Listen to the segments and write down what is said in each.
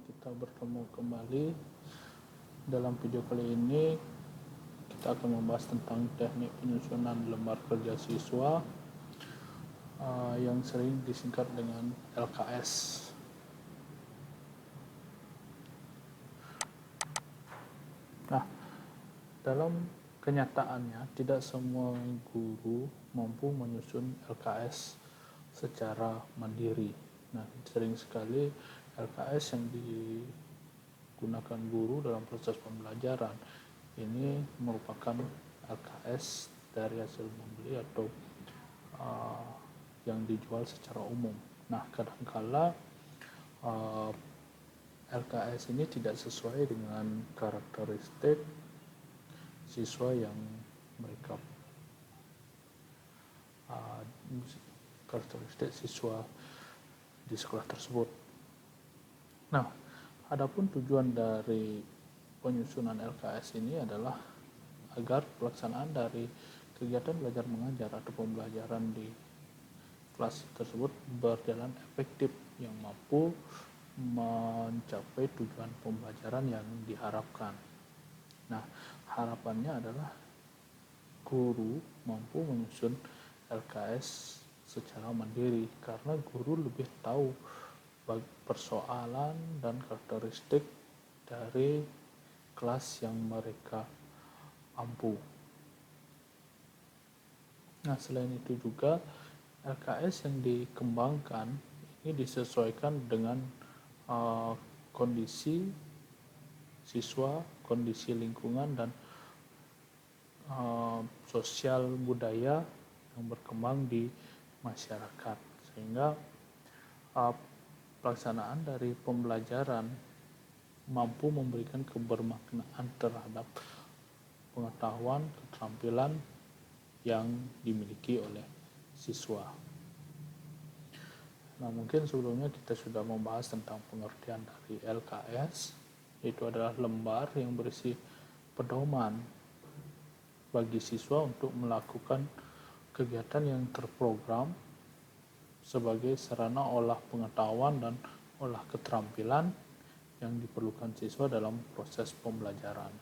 kita bertemu kembali. Dalam video kali ini kita akan membahas tentang teknik penyusunan lembar kerja siswa yang sering disingkat dengan LKS. Nah, dalam kenyataannya tidak semua guru mampu menyusun LKS secara mandiri. Nah, sering sekali LKS yang digunakan guru dalam proses pembelajaran ini merupakan LKS dari hasil membeli atau yang dijual secara umum. Nah, kadangkala LKS ini tidak sesuai dengan karakteristik siswa yang mereka karakteristik siswa di sekolah tersebut. Nah, adapun tujuan dari penyusunan LKS ini adalah agar pelaksanaan dari kegiatan belajar mengajar atau pembelajaran di kelas tersebut berjalan efektif yang mampu mencapai tujuan pembelajaran yang diharapkan. Nah, harapannya adalah guru mampu menyusun LKS secara mandiri karena guru lebih tahu persoalan dan karakteristik dari kelas yang mereka ampu. Nah, selain itu juga LKS yang dikembangkan ini disesuaikan dengan kondisi siswa, kondisi lingkungan, dan sosial budaya yang berkembang di masyarakat, sehingga pelaksanaan dari pembelajaran mampu memberikan kebermaknaan terhadap pengetahuan, keterampilan yang dimiliki oleh siswa. Nah, mungkin sebelumnya kita sudah membahas tentang pengertian dari LKS, yaitu adalah lembar yang berisi pedoman bagi siswa untuk melakukan kegiatan yang terprogram sebagai sarana olah pengetahuan dan olah keterampilan yang diperlukan siswa dalam proses pembelajaran.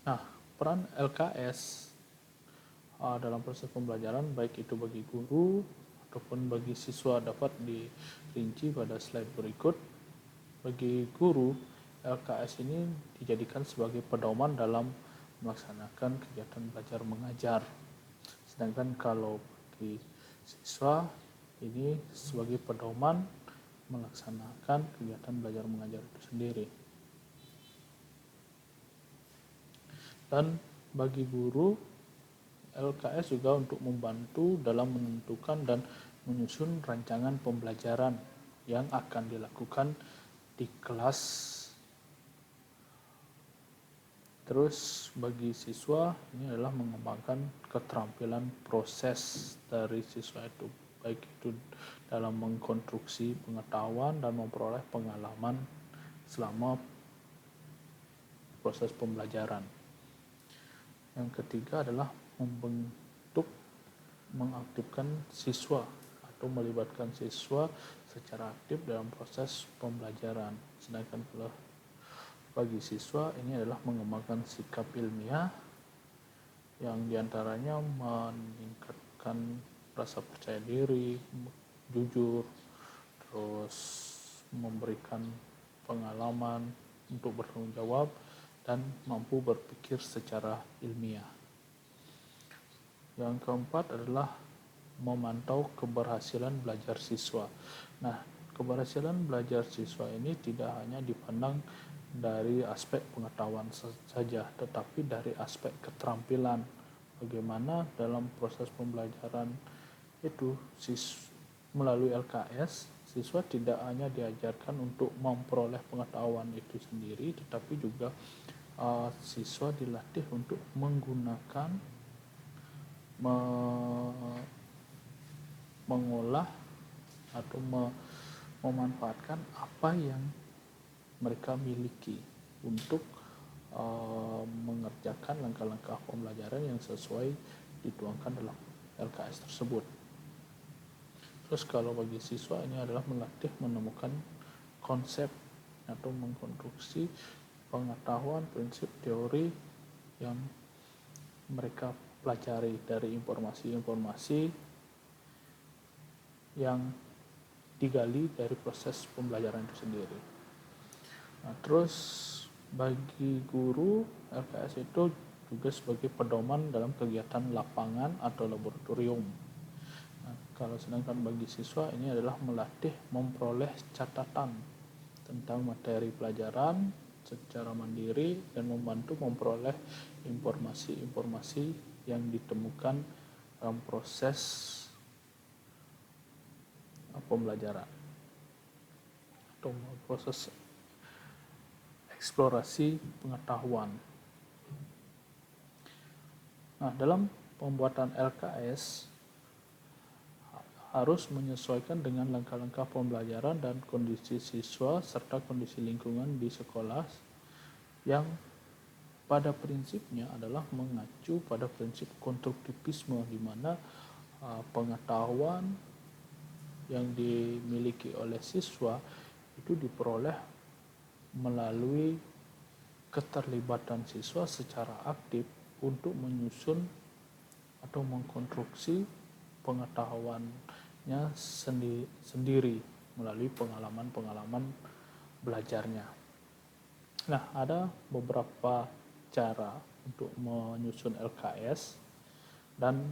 Nah, peran LKS dalam proses pembelajaran baik itu bagi guru ataupun bagi siswa dapat dirinci pada slide berikut. Bagi guru, LKS ini dijadikan sebagai pedoman dalam melaksanakan kegiatan belajar mengajar. Sedangkan kalau bagi siswa ini sebagai pedoman melaksanakan kegiatan belajar mengajar itu sendiri. Dan bagi guru, LKS juga untuk membantu dalam menentukan dan menyusun rancangan pembelajaran yang akan dilakukan di kelas. Terus bagi siswa ini adalah mengembangkan keterampilan proses dari siswa itu, baik itu dalam mengkonstruksi pengetahuan dan memperoleh pengalaman selama proses pembelajaran. Yang ketiga adalah mengaktifkan siswa atau melibatkan siswa secara aktif dalam proses pembelajaran. Sedangkan kalau bagi siswa ini adalah mengembangkan sikap ilmiah yang diantaranya meningkatkan rasa percaya diri, jujur, terus memberikan pengalaman untuk bertanggung jawab dan mampu berpikir secara ilmiah. Yang keempat adalah memantau keberhasilan belajar siswa. Nah, keberhasilan belajar siswa ini tidak hanya dipandang dari aspek pengetahuan saja, tetapi dari aspek keterampilan. Bagaimana dalam proses pembelajaran itu melalui LKS, siswa tidak hanya diajarkan untuk memperoleh pengetahuan itu sendiri, tetapi juga siswa dilatih untuk menggunakan, mengolah atau memanfaatkan apa yang mereka miliki untuk mengerjakan langkah-langkah pembelajaran yang sesuai dituangkan dalam LKS tersebut. Terus kalau bagi siswa ini adalah melatih menemukan konsep atau mengkonstruksi pengetahuan, prinsip, teori yang mereka pelajari dari informasi-informasi yang digali dari proses pembelajaran itu sendiri. Nah, terus bagi guru, LKS itu juga sebagai pedoman dalam kegiatan lapangan atau laboratorium. Nah, kalau sedangkan bagi siswa ini adalah melatih memperoleh catatan tentang materi pelajaran secara mandiri dan membantu memperoleh informasi-informasi yang ditemukan dalam proses pembelajaran atau proses eksplorasi pengetahuan. Nah, dalam pembuatan LKS harus menyesuaikan dengan langkah-langkah pembelajaran dan kondisi siswa serta kondisi lingkungan di sekolah yang pada prinsipnya adalah mengacu pada prinsip konstruktivisme, di mana pengetahuan yang dimiliki oleh siswa itu diperoleh melalui keterlibatan siswa secara aktif untuk menyusun atau mengkonstruksi pengetahuannya sendiri melalui pengalaman-pengalaman belajarnya. Nah, ada beberapa cara untuk menyusun LKS dan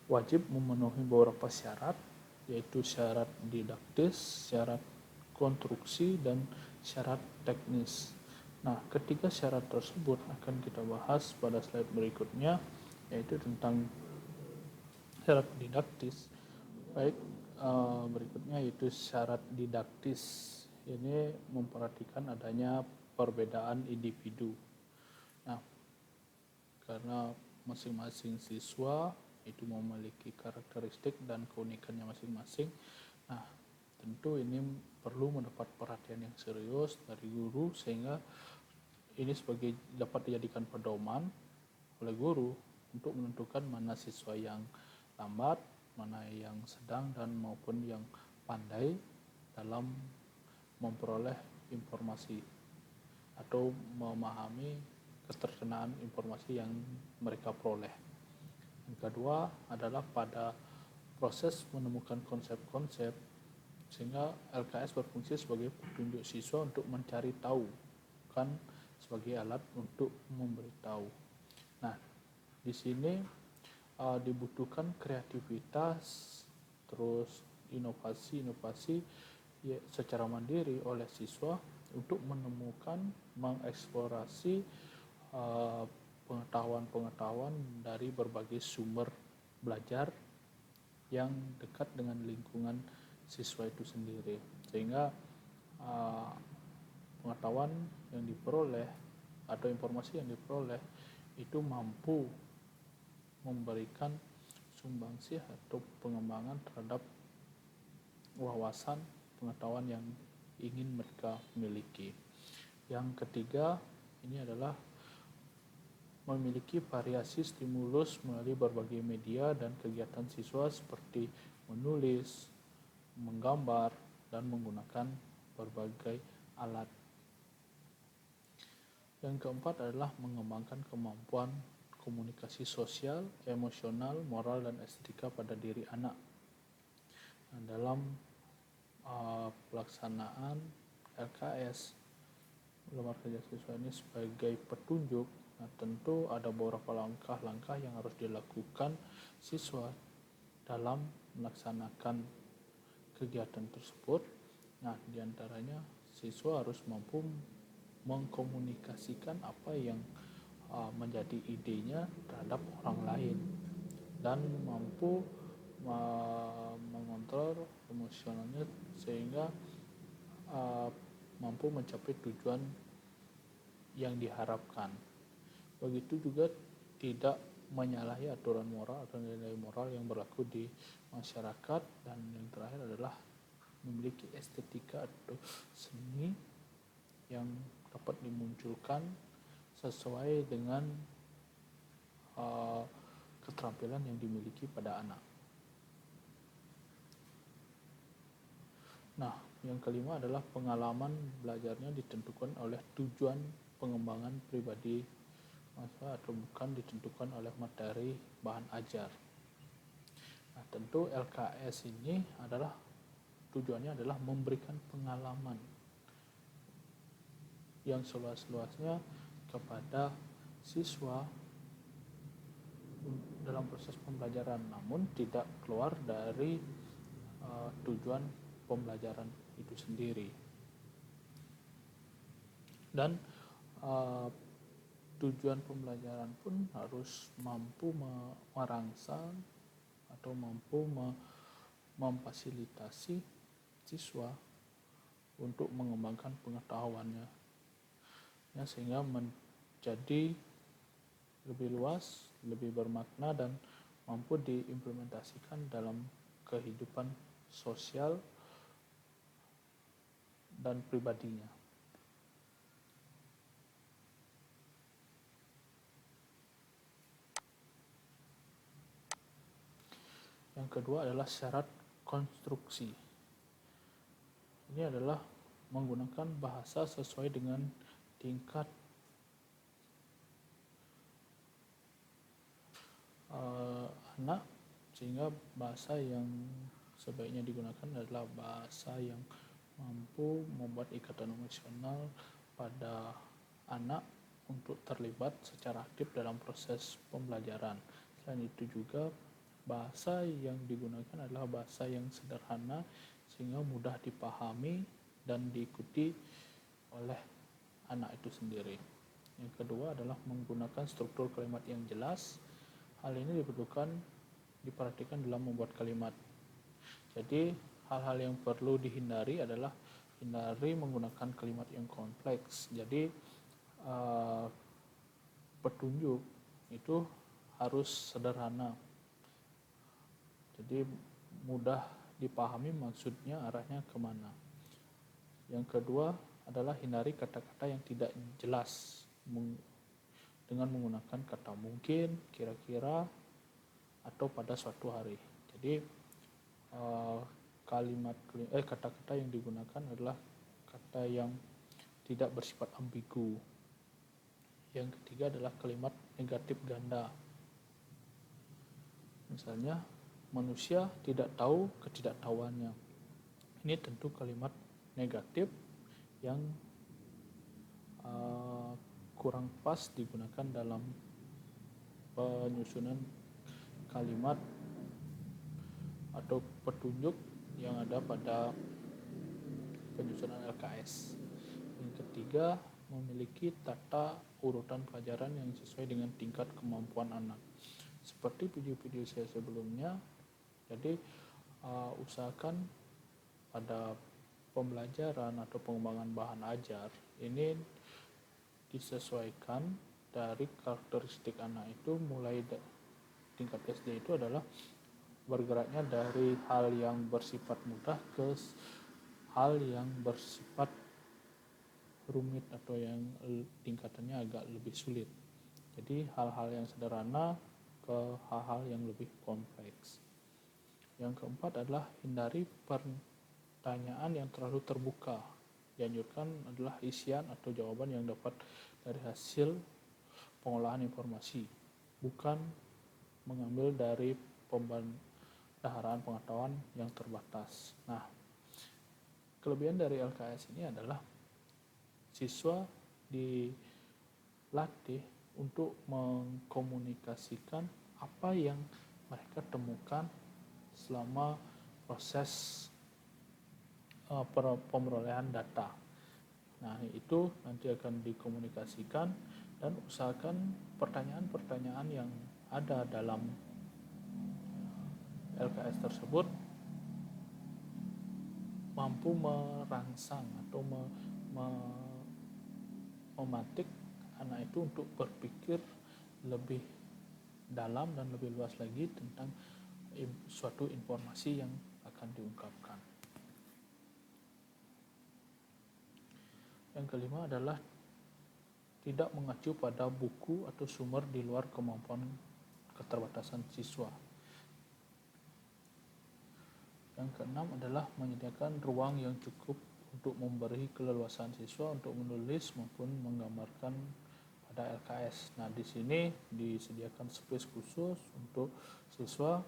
wajib memenuhi beberapa syarat, yaitu syarat didaktis, syarat konstruksi, dan syarat teknis. Nah, ketiga syarat tersebut akan kita bahas pada slide berikutnya, yaitu tentang syarat didaktis. Baik, berikutnya yaitu syarat didaktis. Ini memperhatikan adanya perbedaan individu. Nah, karena masing-masing siswa itu memiliki karakteristik dan keunikannya masing-masing. Nah, tentu ini perlu mendapat perhatian yang serius dari guru, sehingga ini dapat dijadikan pedoman oleh guru untuk menentukan mana siswa yang lambat, mana yang sedang, dan maupun yang pandai dalam memperoleh informasi atau memahami keterkenaan informasi yang mereka peroleh. Yang kedua adalah pada proses menemukan konsep-konsep, sehingga LKS berfungsi sebagai petunjuk siswa untuk mencari tahu, bukan sebagai alat untuk memberitahu. Nah, di sini dibutuhkan kreativitas, terus inovasi-inovasi secara mandiri oleh siswa untuk menemukan, mengeksplorasi pengetahuan-pengetahuan dari berbagai sumber belajar yang dekat dengan lingkungan siswa itu sendiri, sehingga pengetahuan yang diperoleh atau informasi yang diperoleh itu mampu memberikan sumbangsih atau pengembangan terhadap wawasan pengetahuan yang ingin mereka miliki. Yang ketiga, ini adalah memiliki variasi stimulus melalui berbagai media dan kegiatan siswa seperti menulis, menggambar, dan menggunakan berbagai alat. Yang keempat adalah mengembangkan kemampuan komunikasi sosial, emosional, moral, dan estetika pada diri anak. Nah, dalam pelaksanaan LKS, lembar kerja siswa ini sebagai petunjuk. Nah, tentu ada beberapa langkah-langkah yang harus dilakukan siswa dalam melaksanakan kegiatan tersebut. Nah, diantaranya siswa harus mampu mengkomunikasikan apa yang menjadi idenya terhadap orang lain, dan mampu mengontrol emosionalnya sehingga mampu mencapai tujuan yang diharapkan. Begitu juga tidak menyalahi aturan moral atau nilai moral yang berlaku di masyarakat. Dan yang terakhir adalah memiliki estetika atau seni yang dapat dimunculkan sesuai dengan keterampilan yang dimiliki pada anak. Nah, Yang kelima adalah pengalaman belajarnya ditentukan oleh tujuan pengembangan pribadi mahasiswa atau bukan ditentukan oleh materi bahan ajar. Nah, tentu LKS ini adalah tujuannya adalah memberikan pengalaman yang seluas-luasnya kepada siswa dalam proses pembelajaran, namun tidak keluar dari tujuan pembelajaran itu sendiri. Dan tujuan pembelajaran pun harus mampu merangsang atau mampu memfasilitasi siswa untuk mengembangkan pengetahuannya, ya, sehingga menjadi lebih luas, lebih bermakna, dan mampu diimplementasikan dalam kehidupan sosial dan pribadinya. Yang kedua adalah syarat konstruksi. Ini adalah menggunakan bahasa sesuai dengan tingkat anak, sehingga bahasa yang sebaiknya digunakan adalah bahasa yang mampu membuat ikatan emosional pada anak untuk terlibat secara aktif dalam proses pembelajaran. Selain itu juga bahasa yang digunakan adalah bahasa yang sederhana sehingga mudah dipahami dan diikuti oleh anak itu sendiri. Yang kedua adalah menggunakan struktur kalimat yang jelas. Hal ini diperhatikan dalam membuat kalimat. Jadi hal-hal yang perlu dihindari adalah hindari menggunakan kalimat yang kompleks. Jadi petunjuk itu harus sederhana. Jadi mudah dipahami maksudnya arahnya kemana. Yang kedua adalah hindari kata-kata yang tidak jelas dengan menggunakan kata mungkin, kira-kira, atau pada suatu hari. Jadi kata-kata yang digunakan adalah kata yang tidak bersifat ambigu. Yang ketiga adalah kalimat negatif ganda. Misalnya, manusia tidak tahu ketidaktahuannya. Ini tentu kalimat negatif yang kurang pas digunakan dalam penyusunan kalimat atau petunjuk yang ada pada penyusunan LKS. Yang ketiga, memiliki tata urutan pelajaran yang sesuai dengan tingkat kemampuan anak. Seperti video-video saya sebelumnya, jadi usahakan pada pembelajaran atau pengembangan bahan ajar ini disesuaikan dari karakteristik anak itu. Mulai tingkat SD itu adalah bergeraknya dari hal yang bersifat mudah ke hal yang bersifat rumit atau yang tingkatannya agak lebih sulit. Jadi hal-hal yang sederhana ke hal-hal yang lebih kompleks. Yang keempat adalah hindari pertanyaan yang terlalu terbuka. Dianjurkan adalah isian atau jawaban yang dapat dari hasil pengolahan informasi, bukan mengambil dari pembendaharaan pengetahuan yang terbatas. Nah, kelebihan dari LKS ini adalah siswa dilatih untuk mengkomunikasikan apa yang mereka temukan selama proses pemerolehan data. Nah, itu nanti akan dikomunikasikan, dan usahakan pertanyaan-pertanyaan yang ada dalam LKS tersebut mampu merangsang atau mematik anak itu untuk berpikir lebih dalam dan lebih luas lagi tentang suatu informasi yang akan diungkapkan. Yang kelima adalah tidak mengacu pada buku atau sumber di luar kemampuan keterbatasan siswa. Yang keenam adalah menyediakan ruang yang cukup untuk memberi keleluasaan siswa untuk menulis maupun menggambarkan pada LKS. Nah, di sini disediakan space khusus untuk siswa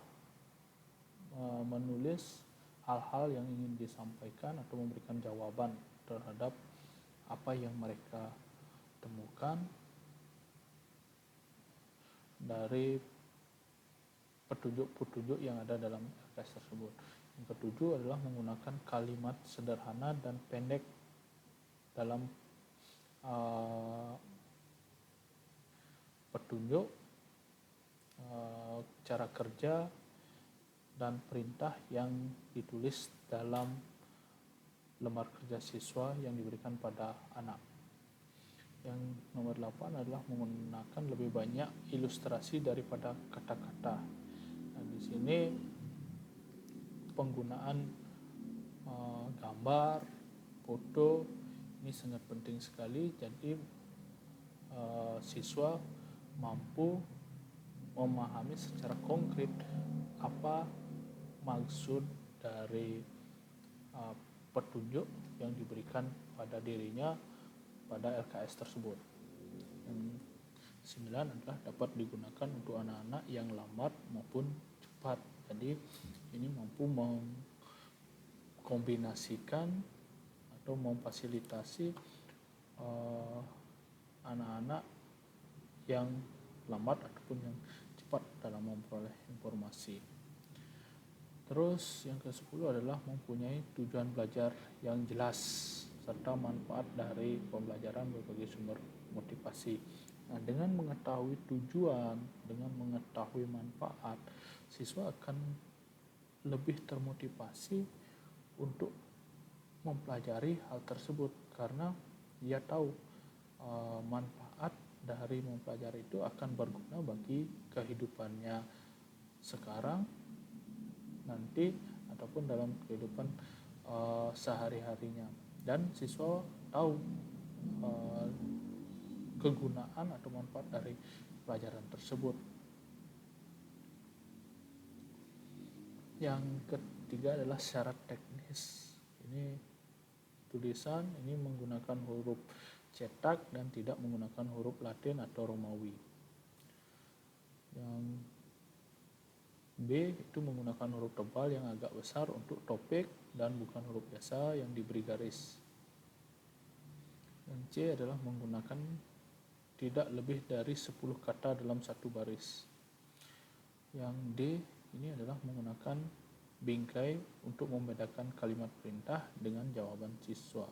menulis hal-hal yang ingin disampaikan atau memberikan jawaban terhadap apa yang mereka temukan dari petunjuk-petunjuk yang ada dalam LKS tersebut. Yang ketujuh adalah menggunakan kalimat sederhana dan pendek dalam petunjuk, cara kerja, dan perintah yang ditulis dalam lembar kerja siswa yang diberikan pada anak. Yang nomor 8 adalah menggunakan lebih banyak ilustrasi daripada kata-kata. Nah, di sini penggunaan gambar, foto ini sangat penting sekali. Jadi siswa mampu memahami secara konkret apa maksud dari petunjuk yang diberikan pada dirinya pada LKS tersebut. Yang 9 adalah dapat digunakan untuk anak-anak yang lambat maupun cepat. Jadi ini mampu mengkombinasikan atau memfasilitasi anak-anak yang lambat ataupun yang cepat dalam memperoleh informasi. Terus yang ke-10 adalah mempunyai tujuan belajar yang jelas serta manfaat dari pembelajaran berbagai sumber motivasi. Nah, dengan mengetahui tujuan, dengan mengetahui manfaat, siswa akan lebih termotivasi untuk mempelajari hal tersebut karena dia tahu manfaat dari mempelajari itu akan berguna bagi kehidupannya sekarang, nanti, ataupun dalam kehidupan sehari-harinya. Dan siswa tahu kegunaan atau manfaat dari pelajaran tersebut. Yang ketiga adalah syarat teknis. Ini tulisan ini menggunakan huruf cetak dan tidak menggunakan huruf Latin atau Romawi. Yang B itu menggunakan huruf tebal yang agak besar untuk topik dan bukan huruf biasa yang diberi garis. Yang C adalah menggunakan tidak lebih dari 10 kata dalam satu baris. Yang D ini adalah menggunakan bingkai untuk membedakan kalimat perintah dengan jawaban siswa.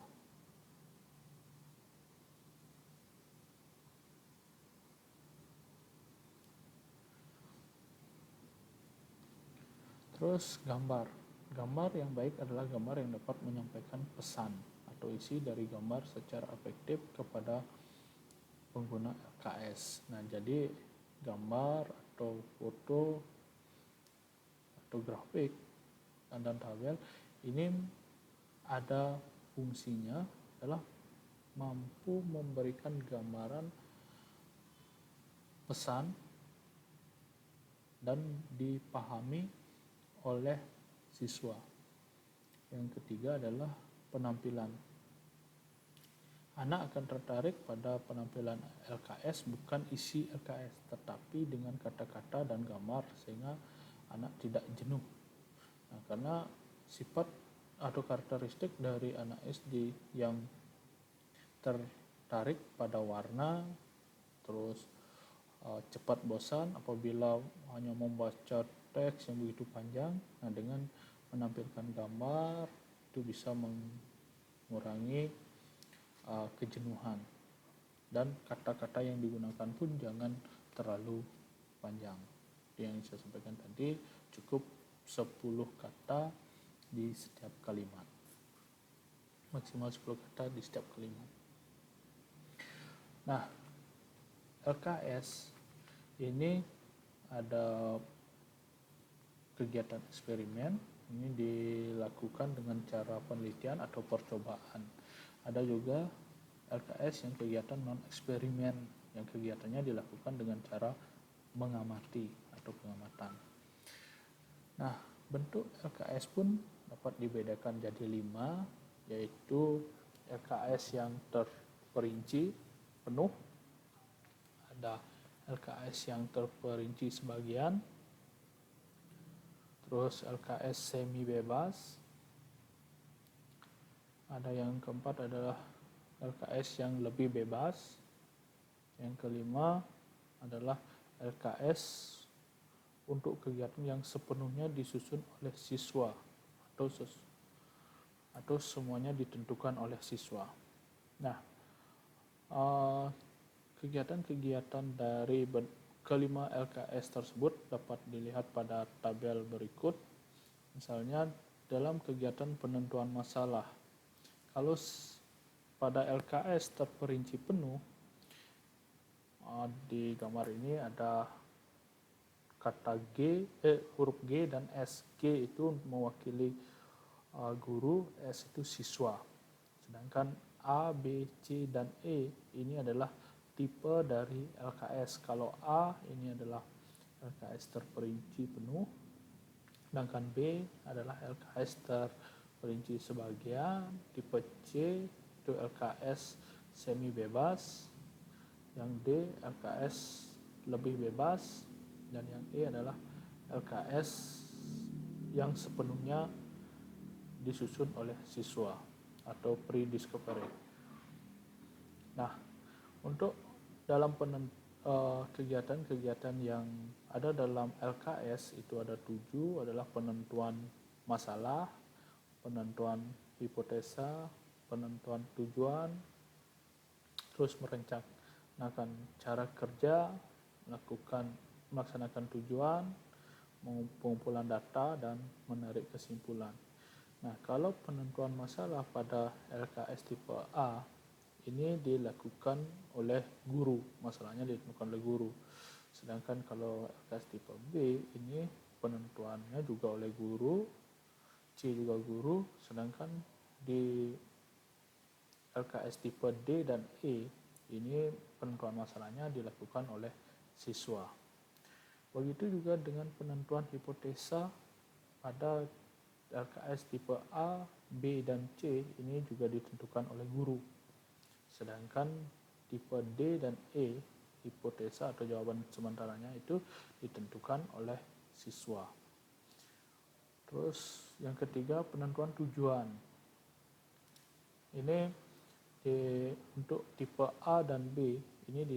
Terus gambar. Gambar yang baik adalah gambar yang dapat menyampaikan pesan atau isi dari gambar secara efektif kepada pengguna LKS. Nah, jadi gambar atau foto atau grafik dan tabel ini ada fungsinya adalah mampu memberikan gambaran pesan dan dipahami oleh siswa. Yang ketiga adalah penampilan. Anak akan tertarik pada penampilan LKS bukan isi LKS, tetapi dengan kata-kata dan gambar sehingga anak tidak jenuh. Nah, karena sifat atau karakteristik dari anak SD yang tertarik pada warna, terus cepat bosan apabila hanya membaca teks yang begitu panjang. Nah, dengan menampilkan gambar itu bisa mengurangi kejenuhan, dan kata-kata yang digunakan pun jangan terlalu panjang. Yang saya sampaikan tadi cukup 10 kata di setiap kalimat, maksimal 10 kata di setiap kalimat. Nah, LKS ini ada kegiatan eksperimen, ini dilakukan dengan cara penelitian atau percobaan. Ada juga LKS yang kegiatan non-eksperimen, yang kegiatannya dilakukan dengan cara mengamati atau pengamatan. Nah, Bentuk LKS pun dapat dibedakan jadi 5, yaitu LKS yang terperinci penuh, ada LKS yang terperinci sebagian, terus LKS semi bebas, ada yang keempat adalah LKS yang lebih bebas, yang kelima adalah LKS untuk kegiatan yang sepenuhnya disusun oleh siswa atau semuanya ditentukan oleh siswa. Nah, kegiatan-kegiatan dari kelima LKS tersebut dapat dilihat pada tabel berikut. Misalnya dalam kegiatan penentuan masalah, kalau pada LKS terperinci penuh, di gambar ini ada kata huruf G dan S. G itu mewakili guru, S itu siswa. Sedangkan A, B, C, dan E ini adalah tipe dari LKS. Kalau A ini adalah LKS terperinci penuh, sedangkan B adalah LKS terperinci sebagian, tipe C itu LKS semi bebas, yang D LKS lebih bebas, dan yang E adalah LKS yang sepenuhnya disusun oleh siswa atau pre-discovery. Nah, untuk dalam kegiatan-kegiatan yang ada dalam LKS itu ada 7, adalah penentuan masalah, penentuan hipotesa, penentuan tujuan, terus merencanakan cara kerja, melaksanakan tujuan, pengumpulan data, dan menarik kesimpulan. Nah, kalau penentuan masalah pada LKS tipe A ini dilakukan oleh guru, masalahnya ditentukan oleh guru. Sedangkan kalau LKS tipe B ini penentuannya juga oleh guru, C juga guru, sedangkan di LKS tipe D dan E ini penentuan masalahnya dilakukan oleh siswa. Begitu juga dengan penentuan hipotesa pada LKS tipe A, B, dan C ini juga ditentukan oleh guru. Sedangkan tipe D dan E, hipotesa atau jawaban sementaranya itu ditentukan oleh siswa. Terus yang ketiga, penentuan tujuan. Ini untuk tipe A dan B ini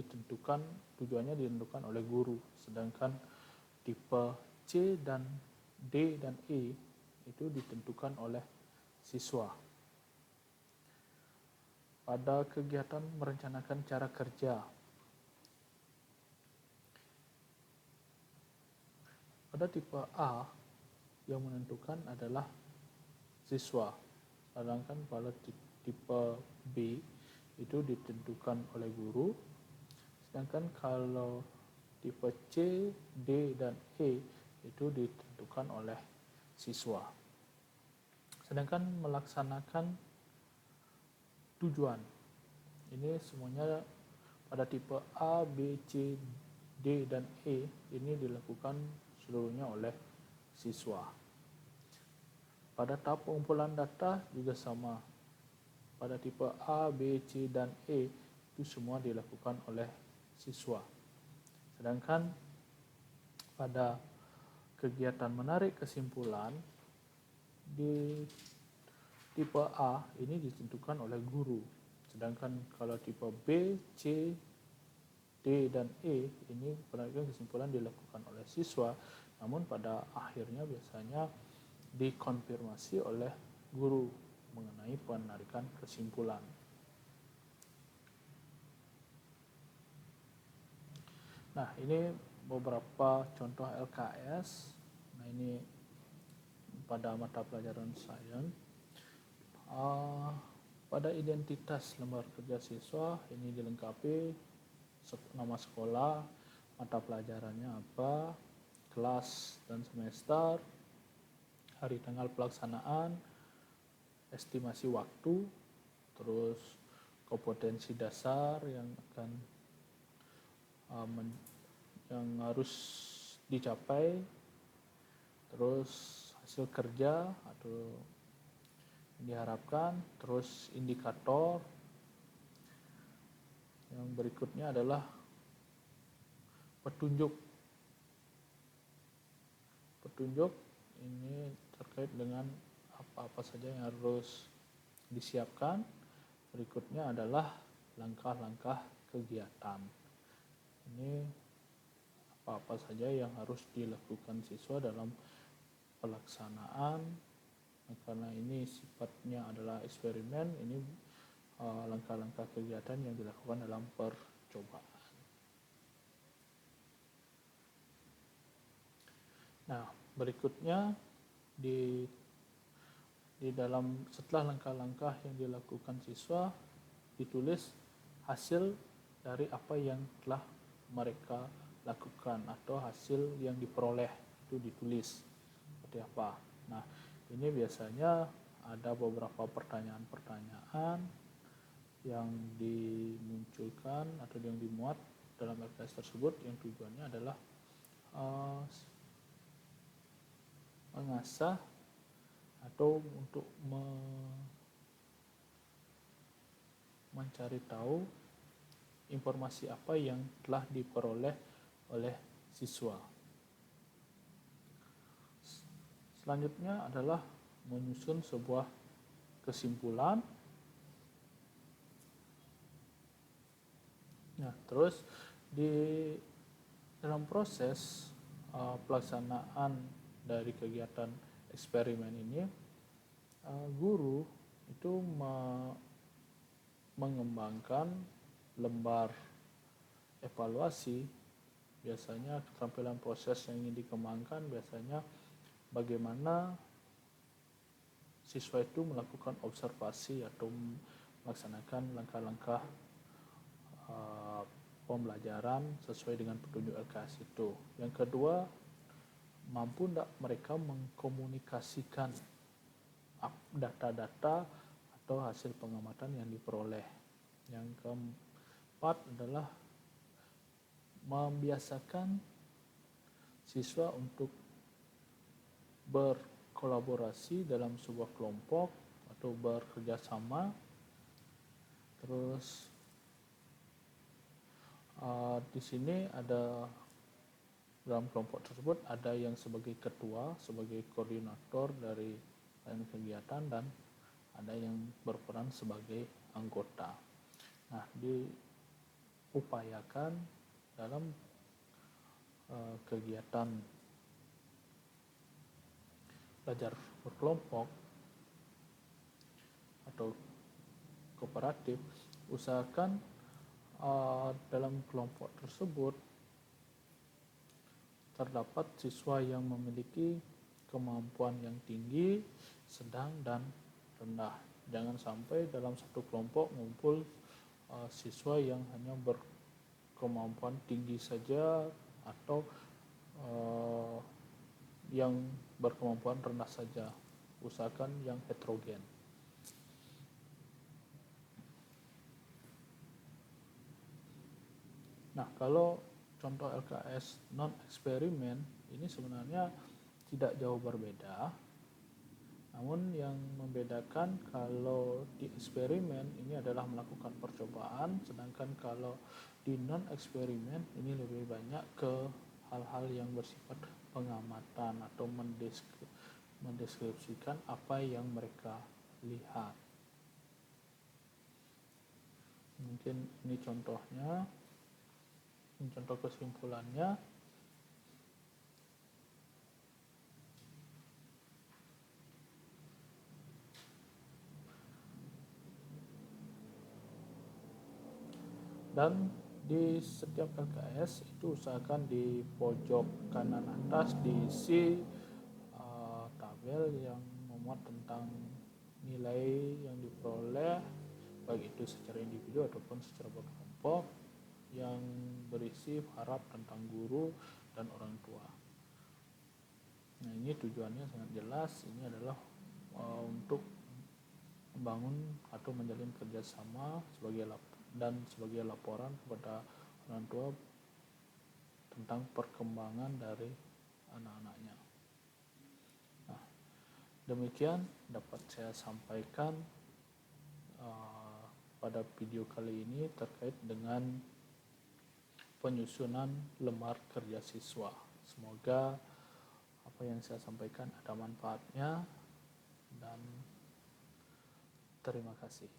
tujuannya ditentukan oleh guru, sedangkan tipe C dan D dan E itu ditentukan oleh siswa. Pada kegiatan merencanakan cara kerja, pada tipe A yang menentukan adalah siswa, sedangkan pada tipe B itu ditentukan oleh guru, sedangkan kalau tipe C, D, dan E itu ditentukan oleh siswa. Sedangkan melaksanakan tujuan, ini semuanya pada tipe A, B, C, D, dan E ini dilakukan seluruhnya oleh siswa. Pada tahap pengumpulan data juga sama. Pada tipe A, B, C, dan E itu semua dilakukan oleh siswa. Sedangkan pada kegiatan menarik kesimpulan di tipe A ini ditentukan oleh guru. Sedangkan kalau tipe B, C, D, dan E ini penarikan kesimpulan dilakukan oleh siswa, namun pada akhirnya biasanya dikonfirmasi oleh guru mengenai penarikan kesimpulan. Nah, ini beberapa contoh LKS. Nah, ini pada mata pelajaran sains. Pada identitas lembar kerja siswa ini dilengkapi nama sekolah, mata pelajarannya apa, kelas dan semester, hari tanggal pelaksanaan, estimasi waktu, terus kompetensi dasar yang harus dicapai, terus hasil kerja atau diharapkan, terus indikator. Yang berikutnya adalah petunjuk. Petunjuk ini terkait dengan apa-apa saja yang harus disiapkan. Berikutnya adalah langkah-langkah kegiatan. Ini apa-apa saja yang harus dilakukan siswa dalam pelaksanaan. Karena ini sifatnya adalah eksperimen, ini langkah-langkah kegiatan yang dilakukan dalam percobaan. Nah, berikutnya di dalam setelah langkah-langkah yang dilakukan siswa, ditulis hasil dari apa yang telah mereka lakukan atau hasil yang diperoleh, itu ditulis seperti apa. Nah, ini biasanya ada beberapa pertanyaan-pertanyaan yang dimunculkan atau yang dimuat dalam LKS tersebut, yang tujuannya adalah mengasah atau untuk mencari tahu informasi apa yang telah diperoleh oleh siswa. Selanjutnya adalah menyusun sebuah kesimpulan. Nah, terus di dalam proses pelaksanaan dari kegiatan eksperimen ini, guru itu mengembangkan lembar evaluasi. Biasanya keterampilan proses yang ingin dikembangkan biasanya bagaimana siswa itu melakukan observasi atau melaksanakan langkah-langkah pembelajaran sesuai dengan petunjuk LKS itu. Yang kedua, mampu tidak mereka mengkomunikasikan data-data atau hasil pengamatan yang diperoleh. Yang keempat adalah membiasakan siswa untuk berkolaborasi dalam sebuah kelompok atau bekerja sama. Terus di sini ada dalam kelompok tersebut ada yang sebagai ketua, sebagai koordinator dari kegiatan, dan ada yang berperan sebagai anggota. Nah, diupayakan dalam kegiatan belajar berkelompok atau kooperatif, usahakan dalam kelompok tersebut terdapat siswa yang memiliki kemampuan yang tinggi, sedang, dan rendah. Jangan sampai dalam satu kelompok ngumpul siswa yang hanya berkemampuan tinggi saja atau yang berkemampuan rendah saja. Usahakan yang heterogen. Nah, kalau contoh LKS non-eksperimen ini sebenarnya tidak jauh berbeda. Namun yang membedakan kalau di eksperimen ini adalah melakukan percobaan, sedangkan kalau di non-eksperimen ini lebih banyak ke hal-hal yang bersifat pengamatan atau mendeskripsikan apa yang mereka lihat. Mungkin ini contohnya. Contoh kesimpulannya, dan di setiap LKS itu usahakan di pojok kanan atas diisi tabel yang memuat tentang nilai yang diperoleh, baik itu secara individu ataupun secara berkelompok, yang berisi harap tentang guru dan orang tua. Nah, ini tujuannya sangat jelas. Ini adalah untuk membangun atau menjalin kerjasama sebagai laporan kepada orang tua tentang perkembangan dari anak-anaknya. Nah, Demikian dapat saya sampaikan pada video kali ini terkait dengan penyusunan lembar kerja siswa. Semoga apa yang saya sampaikan ada manfaatnya, dan terima kasih.